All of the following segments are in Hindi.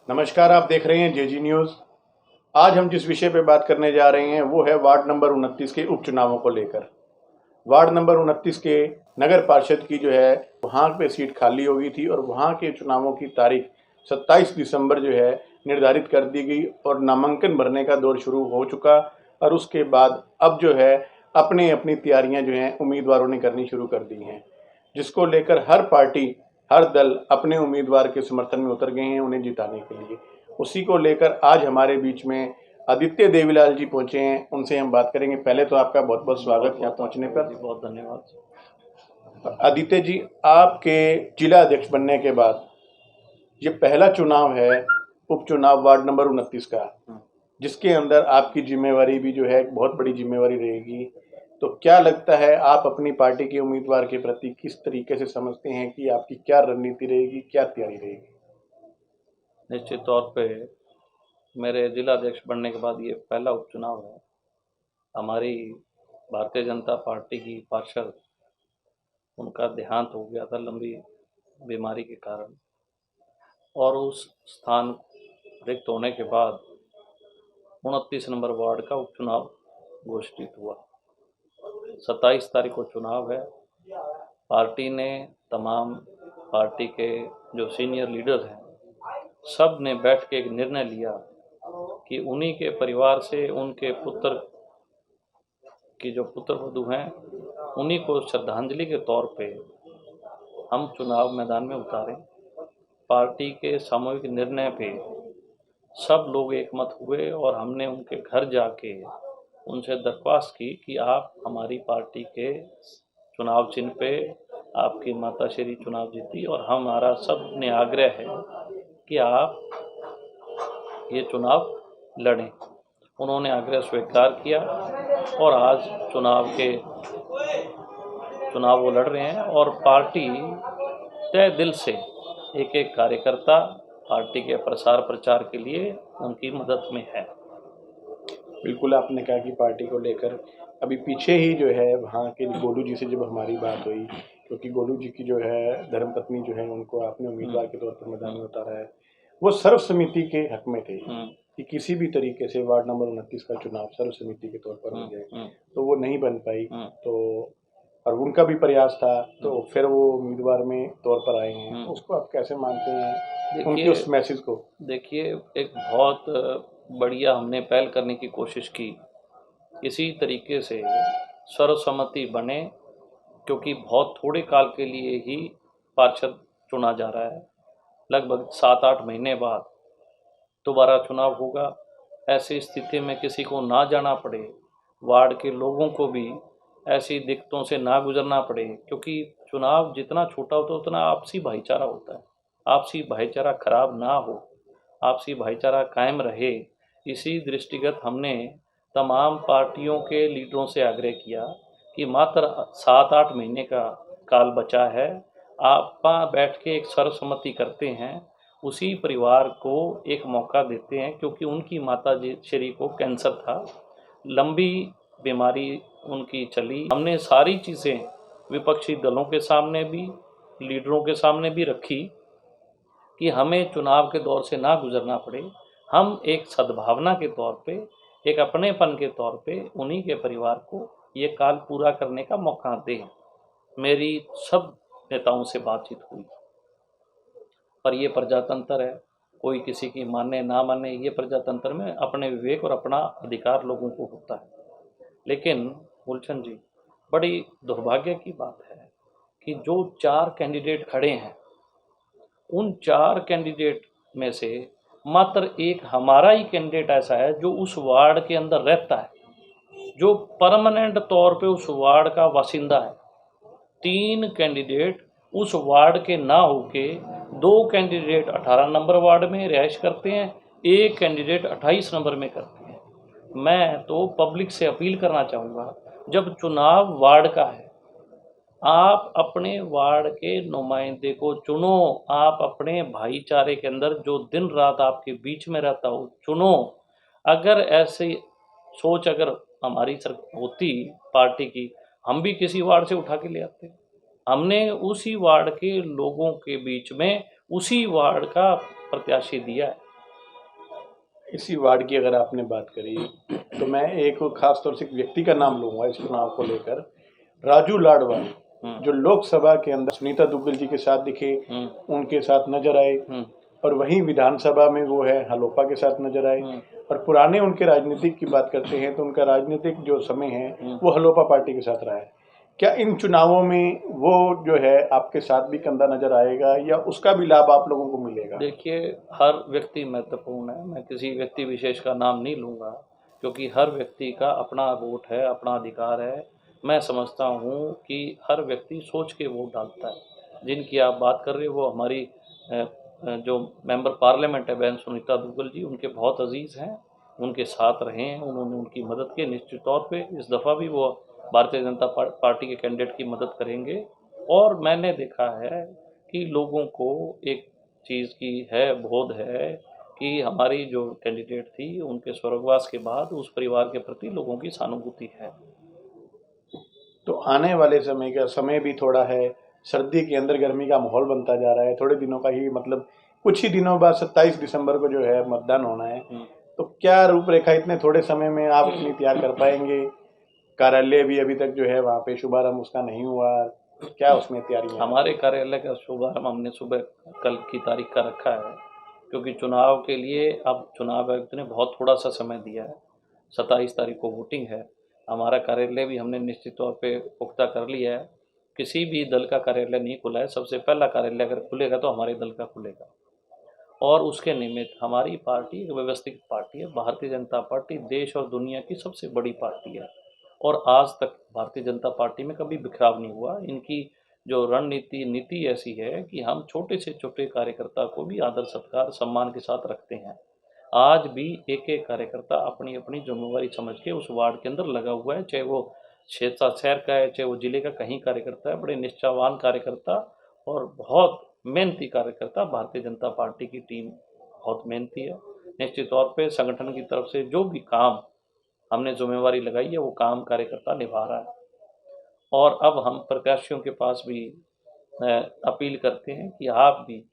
नमस्कार, आप देख रहे हैं जेजी न्यूज़। आज हम जिस विषय पर बात करने जा रहे हैं वो है वार्ड नंबर 29 के उपचुनावों को लेकर। वार्ड नंबर 29 के नगर पार्षद की जो है वहाँ पे सीट खाली हो गई थी और वहाँ के चुनावों की तारीख 27 दिसंबर जो है निर्धारित कर दी गई और नामांकन भरने का दौर शुरू हो चुका। और उसके बाद अब जो है अपनी अपनी तैयारियां जो हैं उम्मीदवारों ने करनी शुरू कर दी हैं, जिसको लेकर हर पार्टी हर दल अपने उम्मीदवार के समर्थन में उतर गए हैं उन्हें जिताने के लिए। उसी को लेकर आज हमारे बीच में आदित्य देवीलाल जी पहुंचे हैं, उनसे हम बात करेंगे। पहले तो आपका बहुत बहुत स्वागत यहाँ पहुंचने पर। बहुत धन्यवाद। आदित्य जी, आपके जिला अध्यक्ष बनने के बाद ये पहला चुनाव है, उपचुनाव वार्ड नंबर 29 का, जिसके अंदर आपकी जिम्मेवारी भी जो है बहुत बड़ी जिम्मेवारी रहेगी। तो क्या लगता है, आप अपनी पार्टी के उम्मीदवार के प्रति किस तरीके से समझते हैं कि आपकी क्या रणनीति रहेगी, क्या तैयारी रहेगी? निश्चित तौर पे मेरे जिला अध्यक्ष बनने के बाद ये पहला उपचुनाव है। हमारी भारतीय जनता पार्टी की पार्षद, उनका देहांत हो गया था लंबी बीमारी के कारण, और उस स्थान रिक्त होने के बाद 29 नंबर वार्ड का उपचुनाव घोषित हुआ। 27 तारीख को चुनाव है। पार्टी ने, तमाम पार्टी के जो सीनियर लीडर हैं, सब ने बैठ के एक निर्णय लिया कि उन्हीं के परिवार से उनके पुत्र की जो पुत्र वधू हैं, उन्हीं को श्रद्धांजलि के तौर पे हम चुनाव मैदान में उतारें। पार्टी के सामूहिक निर्णय पे सब लोग एकमत हुए और हमने उनके घर जाके उनसे दरख्वास्त की कि आप हमारी पार्टी के चुनाव चिन्ह पे आपकी माता श्री चुनाव जीती और हमारा सब ने आग्रह है कि आप ये चुनाव लड़ें। उन्होंने आग्रह स्वीकार किया और आज चुनाव वो लड़ रहे हैं और पार्टी तय दिल से एक एक कार्यकर्ता पार्टी के प्रसार प्रचार के लिए उनकी मदद में है। बिल्कुल, आपने कहा कि पार्टी को लेकर अभी पीछे ही जो है वहाँ के गोलू जी से जब हमारी बात हुई, क्योंकि गोलू जी की जो है धर्मपत्नी जो है उनको आपने उम्मीदवार के तौर पर मैदान में उतारा है, वो सर्व समिति के हक में थे कि किसी भी तरीके से वार्ड नंबर 29 का चुनाव सर्व समिति के तौर पर हो जाए, तो वो नहीं बन पाई। तो और उनका भी प्रयास था, तो फिर वो उम्मीदवार में तौर पर आए हैं। उसको आप कैसे मानते हैं, उनके उस मैसेज को? देखिए, एक बहुत बढ़िया हमने पहल करने की कोशिश की, इसी तरीके से सर्वसम्मति बने, क्योंकि बहुत थोड़े काल के लिए ही पार्षद चुना जा रहा है। लगभग 7-8 महीने बाद दोबारा चुनाव होगा। ऐसी स्थिति में किसी को ना जाना पड़े, वार्ड के लोगों को भी ऐसी दिक्कतों से ना गुजरना पड़े, क्योंकि चुनाव जितना छोटा होता है उतना आपसी भाईचारा होता है। आपसी भाईचारा खराब ना हो, आपसी भाईचारा कायम रहे, इसी दृष्टिगत हमने तमाम पार्टियों के लीडरों से आग्रह किया कि मात्र 7-8 महीने का काल बचा है, आप बैठ के एक सर्वसम्मति करते हैं, उसी परिवार को एक मौका देते हैं, क्योंकि उनकी माता जी श्री को कैंसर था, लंबी बीमारी उनकी चली। हमने सारी चीज़ें विपक्षी दलों के सामने भी, लीडरों के सामने भी रखी कि हमें चुनाव के दौर से ना गुजरना पड़े। हम एक सद्भावना के तौर पे, एक अपनेपन के तौर पे उन्हीं के परिवार को ये काल पूरा करने का मौका दें। मेरी सब नेताओं से बातचीत हुई, पर ये प्रजातंत्र है, कोई किसी की माने ना माने, ये प्रजातंत्र में अपने विवेक और अपना अधिकार लोगों को होता है। लेकिन गुलशन जी, बड़ी दुर्भाग्य की बात है कि जो 4 कैंडिडेट खड़े हैं, उन 4 कैंडिडेट में से मात्र एक हमारा ही कैंडिडेट ऐसा है जो उस वार्ड के अंदर रहता है, जो परमानेंट तौर पे उस वार्ड का बासिंदा है। 3 कैंडिडेट उस वार्ड के ना होके, 2 कैंडिडेट 18 नंबर वार्ड में रिहाइश करते हैं, 1 कैंडिडेट 28 नंबर में करते हैं। मैं तो पब्लिक से अपील करना चाहूँगा, जब चुनाव वार्ड का है, आप अपने वार्ड के नुमाइंदे को चुनो, आप अपने भाईचारे के अंदर जो दिन रात आपके बीच में रहता हो चुनो। अगर ऐसी सोच अगर हमारी होती पार्टी की, हम भी किसी वार्ड से उठा के ले आते। हमने उसी वार्ड के लोगों के बीच में उसी वार्ड का प्रत्याशी दिया है। इसी वार्ड की अगर आपने बात करी तो मैं एक खास तौर से एक व्यक्ति का नाम लूंगा इस चुनाव को लेकर, राजू लाडवाणी, जो लोकसभा के अंदर सुनीता दुग्गल जी के साथ दिखे, उनके साथ नजर आए, और वहीं विधानसभा में वो है हलोपा के साथ नजर आए। और पुराने उनके राजनीतिक की बात करते हैं तो उनका राजनीतिक जो समय है वो हलोपा पार्टी के साथ रहा है। क्या इन चुनावों में वो जो है आपके साथ भी कंधा नजर आएगा या उसका भी लाभ आप लोगों को मिलेगा? देखिए, हर व्यक्ति महत्वपूर्ण है। मैं किसी व्यक्ति विशेष का नाम नहीं लूँगा, क्योंकि हर व्यक्ति का अपना वोट है, अपना अधिकार है। मैं समझता हूँ कि हर व्यक्ति सोच के वोट डालता है। जिनकी आप बात कर रहे हो वो हमारी जो मेंबर पार्लियामेंट है बहन सुनीता दुग्गल जी, उनके बहुत अजीज़ हैं, उनके साथ रहे हैं, उन्होंने उनकी मदद की। निश्चित तौर पे इस दफ़ा भी वो भारतीय जनता पार्टी के कैंडिडेट की मदद करेंगे। और मैंने देखा है कि लोगों को एक चीज़ की है, बोध है कि हमारी जो कैंडिडेट थी उनके स्वर्गवास के बाद उस परिवार के प्रति लोगों की सहानुभूति है। तो आने वाले समय का समय भी थोड़ा है, सर्दी के अंदर गर्मी का माहौल बनता जा रहा है, थोड़े दिनों का ही मतलब कुछ ही दिनों बाद 27 दिसंबर को जो है मतदान होना है। तो क्या रूपरेखा इतने थोड़े समय में आप इतनी तैयार कर पाएंगे? कार्यालय भी अभी तक जो है वहाँ पे शुभारंभ उसका नहीं हुआ, क्या उसमें तैयारी है? हमारे कार्यालय का शुभारंभ हमने सुबह कल की तारीख का रखा है, क्योंकि चुनाव के लिए अब चुनाव आयुक्त ने बहुत थोड़ा सा समय दिया है। 27 तारीख को वोटिंग है। हमारा कार्यालय भी हमने निश्चित तौर पे पुख्ता कर लिया है। किसी भी दल का कार्यालय नहीं खुला है। सबसे पहला कार्यालय अगर खुलेगा तो हमारे दल का खुलेगा। और उसके निमित्त हमारी पार्टी एक व्यवस्थित पार्टी है। भारतीय जनता पार्टी देश और दुनिया की सबसे बड़ी पार्टी है, और आज तक भारतीय जनता पार्टी में कभी बिखराव नहीं हुआ। इनकी जो रणनीति नीति ऐसी है कि हम छोटे से छोटे कार्यकर्ता को भी आदर सत्कार सम्मान के साथ रखते हैं। आज भी एक एक कार्यकर्ता अपनी अपनी जिम्मेवारी समझ के उस वार्ड के अंदर लगा हुआ है, चाहे वो शहर का है, चाहे वो जिले का कहीं कार्यकर्ता है। बड़े निष्ठावान कार्यकर्ता और बहुत मेहनती कार्यकर्ता। भारतीय जनता पार्टी की टीम बहुत मेहनती है। निश्चित तौर पे संगठन की तरफ से जो भी काम हमने जिम्मेवारी लगाई है वो काम कार्यकर्ता निभा रहा है। और अब हम प्रत्याशियों के पास भी अपील करते हैं कि आप भी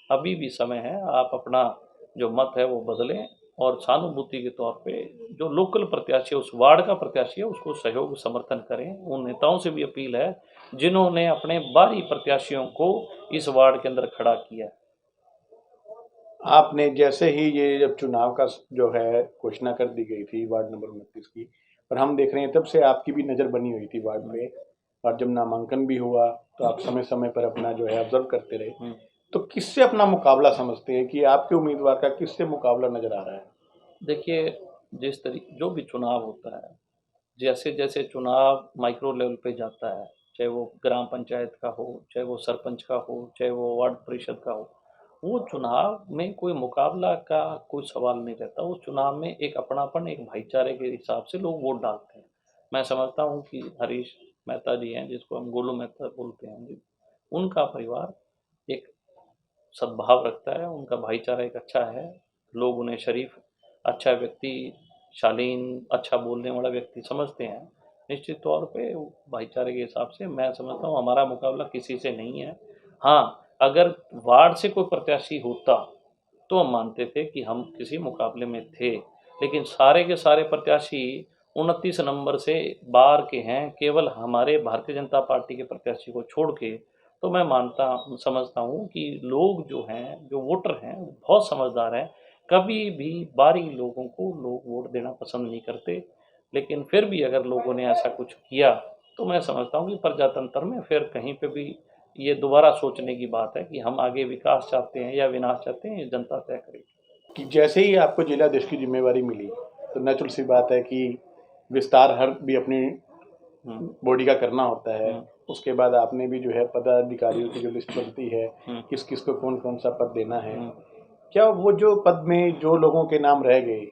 अभी भी समय है, आप अपना जो मत है वो बदलें, और सहानुभूति के तौर पे जो लोकल प्रत्याशी है, उस वार्ड का प्रत्याशी है, उसको सहयोग समर्थन करें। उन नेताओं से भी अपील है जिन्होंने अपने बागी प्रत्याशियों को इस वार्ड के अंदर खड़ा किया है। आपने जैसे ही ये जब चुनाव का जो है घोषणा कर दी गई थी वार्ड नंबर 29 की, और हम देख रहे हैं तब से आपकी भी नज़र बनी हुई थी वार्ड पे, और जब नामांकन भी हुआ तो आप समय समय पर अपना जो है ऑब्जर्व करते रहे। तो किससे अपना मुकाबला समझते हैं कि आपके उम्मीदवार का किससे मुकाबला नजर आ रहा है? देखिए, जिस तरीके जो भी चुनाव होता है, जैसे जैसे चुनाव माइक्रो लेवल पे जाता है, चाहे वो ग्राम पंचायत का हो, चाहे वो सरपंच का हो, चाहे वो वार्ड परिषद का हो, वो चुनाव में कोई मुकाबला का कोई सवाल नहीं रहता। उस चुनाव में एक अपनापन, एक भाईचारे के हिसाब से लोग वोट डालते हैं। मैं समझता हूँ कि हरीश मेहता जी हैं, जिसको हम गोलू मेहता बोलते हैं जी, उनका परिवार एक सद्भाव रखता है, उनका भाईचारा एक अच्छा है। लोग उन्हें शरीफ, अच्छा व्यक्ति, शालीन, अच्छा बोलने वाला व्यक्ति समझते हैं। निश्चित तौर पे भाईचारे के हिसाब से मैं समझता हूँ हमारा मुकाबला किसी से नहीं है। हाँ, अगर वार्ड से कोई प्रत्याशी होता तो हम मानते थे कि हम किसी मुकाबले में थे, लेकिन सारे के सारे प्रत्याशी 29 नंबर से बाहर के हैं, केवल हमारे भारतीय जनता पार्टी के प्रत्याशी को छोड़ के। तो मैं समझता हूँ कि लोग जो हैं, जो वोटर हैं, वो बहुत समझदार हैं। कभी भी बाहरी लोगों को लोग वोट देना पसंद नहीं करते, लेकिन फिर भी अगर लोगों ने ऐसा कुछ किया तो मैं समझता हूँ कि प्रजातंत्र में फिर कहीं पे भी ये दोबारा सोचने की बात है कि हम आगे विकास चाहते हैं या विनाश चाहते हैं, ये जनता तय करेगी। कि जैसे ही आपको जिलाध्यक्ष की जिम्मेवारी मिली तो नेचुरल सी बात है कि विस्तार हर भी अपनी बॉडी का करना होता है। उसके बाद आपने भी जो है पदाधिकारियों की जो लिस्ट बनती है, किस किस को कौन कौन सा पद देना है, क्या वो जो पद में जो लोगों के नाम रह गए,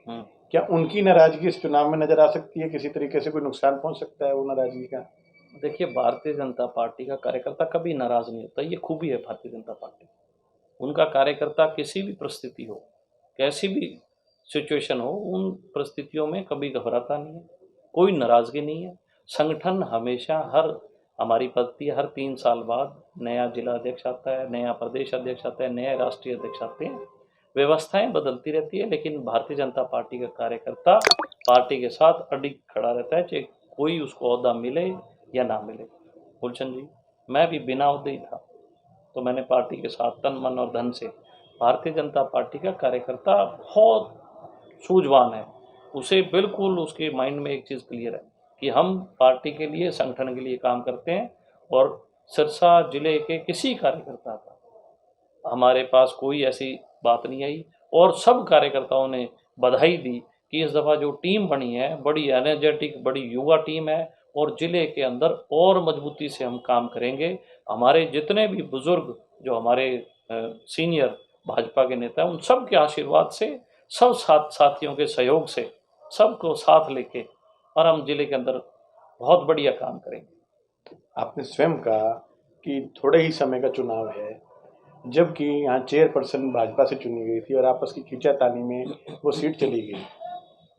क्या उनकी नाराजगी इस चुनाव में नजर आ सकती है? किसी तरीके से कोई नुकसान पहुंच सकता है वो नाराजगी का? देखिए, भारतीय जनता पार्टी का कार्यकर्ता कभी नाराज नहीं होता। ये खूबी है भारतीय जनता पार्टी। उनका कार्यकर्ता किसी भी परिस्थिति हो, कैसी भी सिचुएशन हो, उन परिस्थितियों में कभी घबराता नहीं है, कोई नाराजगी नहीं है। संगठन हमेशा हमारी पद्धति हर 3 साल बाद नया जिला अध्यक्ष आता है, नया प्रदेश अध्यक्ष आता है, नया राष्ट्रीय अध्यक्ष आते हैं। व्यवस्थाएं बदलती रहती है, लेकिन भारतीय जनता पार्टी का कार्यकर्ता पार्टी के साथ अडिग खड़ा रहता है, चाहे कोई उसको ओहदा मिले या ना मिले। गुलशन जी, मैं भी बिना ओहदे ही था, तो मैंने पार्टी के साथ तन मन और धन से। भारतीय जनता पार्टी का कार्यकर्ता बहुत सूझवान है, उसे बिल्कुल उसके माइंड में एक चीज़ क्लियर है कि हम पार्टी के लिए, संगठन के लिए काम करते हैं। और सिरसा जिले के किसी कार्यकर्ता का हमारे पास कोई ऐसी बात नहीं आई, और सब कार्यकर्ताओं ने बधाई दी कि इस दफ़ा जो टीम बनी है बड़ी एनर्जेटिक, बड़ी युवा टीम है, और ज़िले के अंदर और मजबूती से हम काम करेंगे। हमारे जितने भी बुज़ुर्ग, जो हमारे सीनियर भाजपा के नेता हैं, उन सब के आशीर्वाद से, सब साथियों के सहयोग से, सबको साथ लेके, और हम ज़िले के अंदर बहुत बढ़िया काम करेंगे। आपने स्वयं कहा कि थोड़े ही समय का चुनाव है, जबकि यहाँ चेयरपर्सन भाजपा से चुनी गई थी और आपस की खींचातानी में वो सीट चली गई,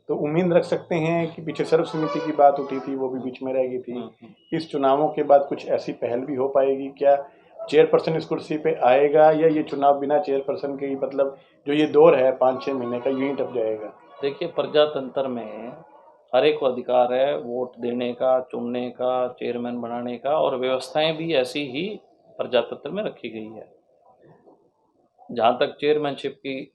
तो उम्मीद रख सकते हैं कि पीछे सर्वसम्मति की बात उठी थी, वो भी बीच में रह गई थी। इस चुनावों के बाद कुछ ऐसी पहल भी हो पाएगी क्या? चेयरपर्सन इस कुर्सी पे आएगा, या ये चुनाव बिना चेयरपर्सन के ही, मतलब जो ये दौर है 5-6 महीने का, यूं ही टप जाएगा? देखिए, प्रजातंत्र में हर एक को अधिकार है वोट देने का, चुनने का, चेयरमैन बनाने का, और व्यवस्थाएं भी ऐसी ही प्रजातंत्र में रखी गई है। जहाँ तक चेयरमैनशिप की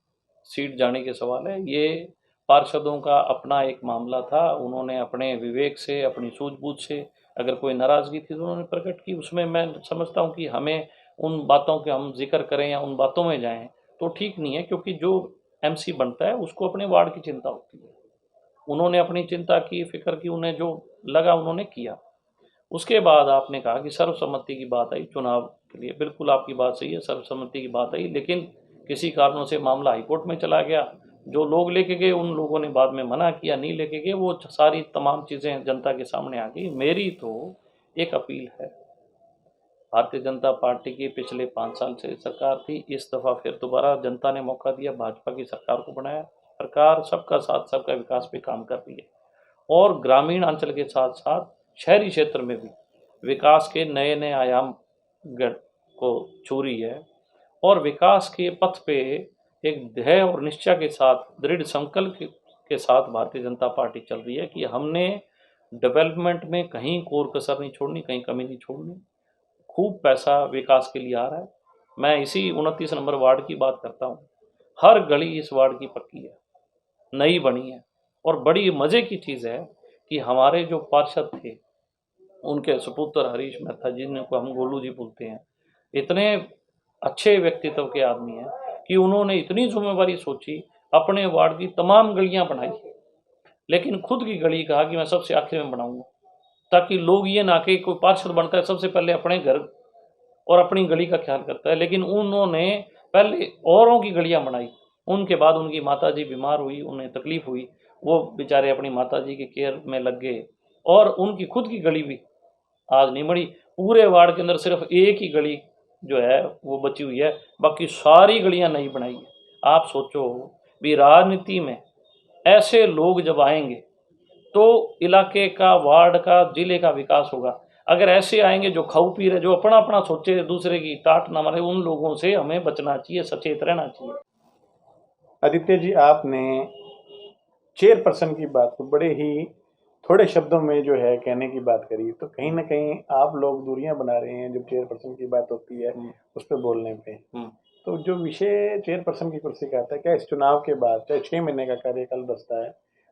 सीट जाने के सवाल है, ये पार्षदों का अपना एक मामला था। उन्होंने अपने विवेक से, अपनी सूझबूझ से, अगर कोई नाराज़गी थी तो उन्होंने प्रकट की। उसमें मैं समझता हूँ कि हमें उन बातों के हम जिक्र करें या उन बातों में जाएं तो ठीक नहीं है, क्योंकि जो एमसी बनता है उसको अपने वार्ड की चिंता होती है। उन्होंने अपनी चिंता की, फिक्र की, उन्हें जो लगा उन्होंने किया। उसके बाद आपने कहा कि सर्वसम्मति की बात आई चुनाव के लिए, बिल्कुल आपकी बात सही है, सर्वसम्मति की बात आई, लेकिन किसी कारणों से मामला हाईकोर्ट में चला गया। जो लोग लेके गए उन लोगों ने बाद में मना किया, नहीं लेके गए, वो सारी तमाम चीज़ें जनता के सामने आ गई। मेरी तो एक अपील है, भारतीय जनता पार्टी की पिछले 5 साल से सरकार थी, इस दफ़ा फिर दोबारा जनता ने मौका दिया, भाजपा की सरकार को बनाया। सरकार सबका साथ, सबका विकास पे काम कर रही है, और ग्रामीण अंचल के साथ साथ शहरी क्षेत्र में भी विकास के नए नए आयाम को छू रही है। और विकास के पथ पे एक ध्येय और निश्चय के साथ, दृढ़ संकल्प के साथ भारतीय जनता पार्टी चल रही है कि हमने डेवलपमेंट में कहीं कोर कसर नहीं छोड़नी, कहीं कमी नहीं छोड़नी। खूब पैसा विकास के लिए आ रहा है। मैं इसी 29 नंबर वार्ड की बात करता हूँ। हर गली इस वार्ड की पक्की है, नई बनी है। और बड़ी मज़े की चीज़ है कि हमारे जो पार्षद थे, उनके सुपुत्र हरीश मेहता, जिनको हम गोलू जी बोलते हैं, इतने अच्छे व्यक्तित्व के आदमी हैं कि उन्होंने इतनी जिम्मेवारी सोची, अपने वार्ड की तमाम गलियां बनाई, लेकिन खुद की गली कहा कि मैं सबसे आखिर में बनाऊंगा, ताकि लोग ये ना कि कोई पार्षद बनता है सबसे पहले अपने घर और अपनी गली का ख्याल करता है, लेकिन उन्होंने पहले औरों की गलियां बनाई। उनके बाद उनकी माताजी बीमार हुई, उन्हें तकलीफ हुई, वो बेचारे अपनी माताजी के केयर में लग गए, और उनकी खुद की गली भी आज नहीं बनी। पूरे वार्ड के अंदर सिर्फ एक ही गली जो है वो बची हुई है, बाकी सारी गलियां नहीं बनाई है। आप सोचो भी, राजनीति में ऐसे लोग जब आएंगे तो इलाके का, वार्ड का, जिले का विकास होगा। अगर ऐसे आएंगे जो खाऊ पी रहे, जो अपना अपना सोचे, दूसरे की टाट ना मारे, उन लोगों से हमें बचना चाहिए, सचेत रहना चाहिए। आदित्य जी, आपने चेयरपर्सन की बात को बड़े ही थोड़े शब्दों में जो है कहने की बात करी, तो कहीं ना कहीं आप लोग दूरियां बना रहे हैं जब चेयरपर्सन की बात होती है उस पर बोलने पे। तो जो विषय चेयरपर्सन की कुर्सी का आता है, क्या इस चुनाव के बाद, चाहे 6 महीने का कार्यकाल बचता है,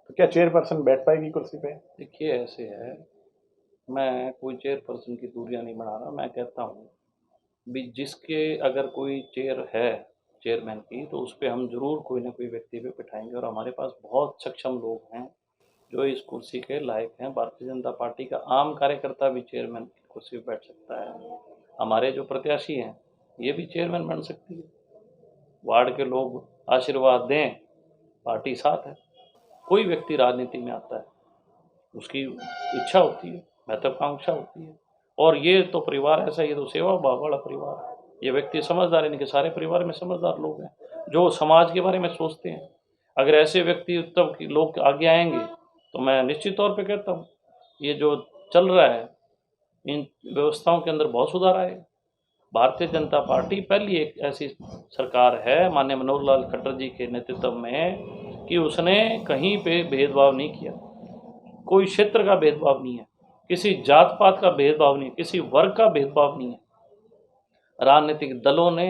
तो क्या चेयरपर्सन बैठ पाएगी कुर्सी पे? देखिए, ऐसे है, मैं कोई चेयरपर्सन की दूरियां नहीं बना रहा। मैं कहता हूँ भी, जिसके अगर कोई चेयर है चेयरमैन की, तो उस पर हम जरूर कोई ना कोई व्यक्ति पे बिठाएंगे, और हमारे पास बहुत सक्षम लोग हैं जो इस कुर्सी के लायक हैं। भारतीय जनता पार्टी का आम कार्यकर्ता भी चेयरमैन की कुर्सी पर बैठ सकता है। हमारे जो प्रत्याशी हैं ये भी चेयरमैन बन सकती है। वार्ड के लोग आशीर्वाद दें, पार्टी साथ है। कोई व्यक्ति राजनीति में आता है, उसकी इच्छा होती है, महत्वाकांक्षा होती है, और ये तो परिवार ऐसा, ये तो सेवा भाव वाला परिवार है। ये व्यक्ति समझदार है, इनके सारे परिवार में समझदार लोग हैं जो समाज के बारे में सोचते हैं। अगर ऐसे व्यक्ति तब लोग आगे आएंगे तो मैं निश्चित तौर पे कहता हूँ ये जो चल रहा है, इन व्यवस्थाओं के अंदर बहुत सुधार आएगा। भारतीय जनता पार्टी पहली एक ऐसी सरकार है माननीय मनोहर लाल खट्टर जी के नेतृत्व में कि उसने कहीं पे भेदभाव नहीं किया, कोई क्षेत्र का भेदभाव नहीं है, किसी जात पात का भेदभाव नहीं है, किसी वर्ग का भेदभाव नहीं है। राजनीतिक दलों ने,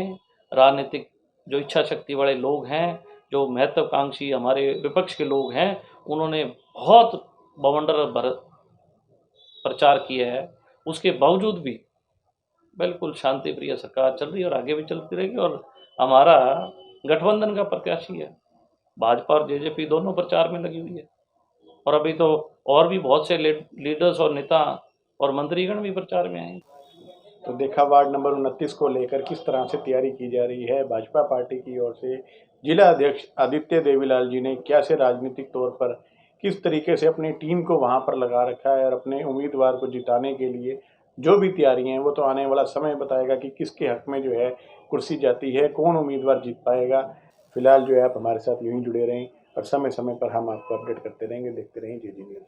राजनीतिक जो इच्छा शक्ति वाले लोग हैं, जो महत्वाकांक्षी हमारे विपक्ष के लोग हैं, उन्होंने बहुत बवंडर भर प्रचार किया है। उसके बावजूद भी बिल्कुल शांति प्रिय सरकार चल रही है और आगे भी चलती रहेगी। और हमारा गठबंधन का प्रत्याशी है, भाजपा और जेजेपी दोनों प्रचार में लगी हुई है। और अभी तो और भी बहुत से लीडर्स और नेता और मंत्रीगण भी प्रचार में आए। तो देखा वार्ड नंबर 29 को लेकर किस तरह से तैयारी की जा रही है भाजपा पार्टी की ओर से। जिला अध्यक्ष आदित्य देवीलाल जी ने क्या से राजनीतिक तौर पर किस तरीके से अपनी टीम को वहां पर लगा रखा है और अपने उम्मीदवार को जिताने के लिए जो भी तैयारियां हैं वो तो आने वाला समय बताएगा कि किसके हक में जो है कुर्सी जाती है, कौन उम्मीदवार जीत पाएगा। फिलहाल जो है आप हमारे साथ यूं ही जुड़े रहें और समय समय पर हम आपको अपडेट करते रहेंगे। देखते रहें जी न्यूज़।